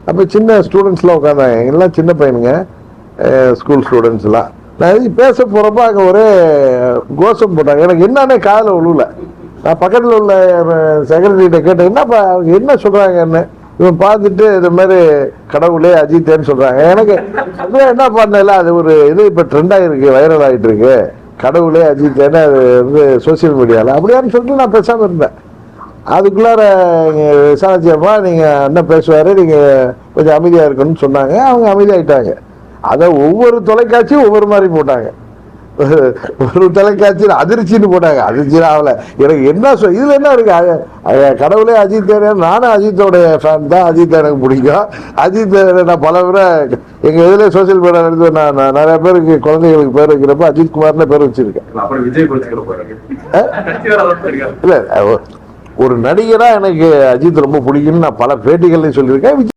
அப்போ சின்ன ஸ்டூடெண்ட்ஸ்லாம் உட்காந்தாங்க, எல்லாம் சின்ன பையனுங்க, ஸ்கூல் ஸ்டூடெண்ட்ஸ்லாம். நான் இது பேச போகிறப்ப அங்கே ஒரே கோஷம் போட்டாங்க. எனக்கு என்னன்னே காதில் விழுவல. நான் பக்கத்தில் உள்ள செக்ரட்டரிகிட்ட கேட்டேன், என்னப்பா அவங்க என்ன சொல்கிறாங்கன்னு. இவன் பார்த்துட்டு இது மாதிரி கடவுளே அஜித்தேன்னு சொல்கிறாங்க. எனக்கு என்ன பண்ணல, அது ஒரு இது இப்போ ட்ரெண்டாக இருக்குது, வைரல் ஆகிட்டு இருக்கு, கடவுளே அஜித்தேன்னு. அது வந்து சோசியல் மீடியாவில் அப்படியான்னு சொல்லிட்டு நான் பேசாமல் இருந்தேன். அதுக்குள்ளார விசாரிச்சப்பா நீங்கள் என்ன பேசுவார், நீங்கள் கொஞ்சம் அமைதியாக இருக்கணும்னு சொன்னாங்க. அவங்க அமைதியாகிட்டாங்க. அதை ஒவ்வொரு தொலைக்காட்சியும் ஒவ்வொரு மாதிரி போட்டாங்க. ஒரு தொலைக்காட்சியில் அதிர்ச்சின்னு போட்டாங்க. அதிர்ச்சியில் ஆகலை. எனக்கு என்ன இதில் என்ன இருக்கு, கடவுளே அஜித், நானும் அஜித்தோடைய ஃபேன் தான், அஜித் எனக்கு பிடிக்கும். அஜித் நான் பல முறை எங்கள் இதில் சோசியல் மீடியா எடுத்து நான் நிறைய பேருக்கு குழந்தைகளுக்கு பேர் வைக்கிறப்ப அஜித் குமார்னு பேர் வச்சிருக்கேன். இல்லை, ஒரு நடிகராக எனக்கு அஜித் ரொம்ப பிடிக்கும்னு நான் பல பேட்டிகள்லையும் சொல்லியிருக்கேன்.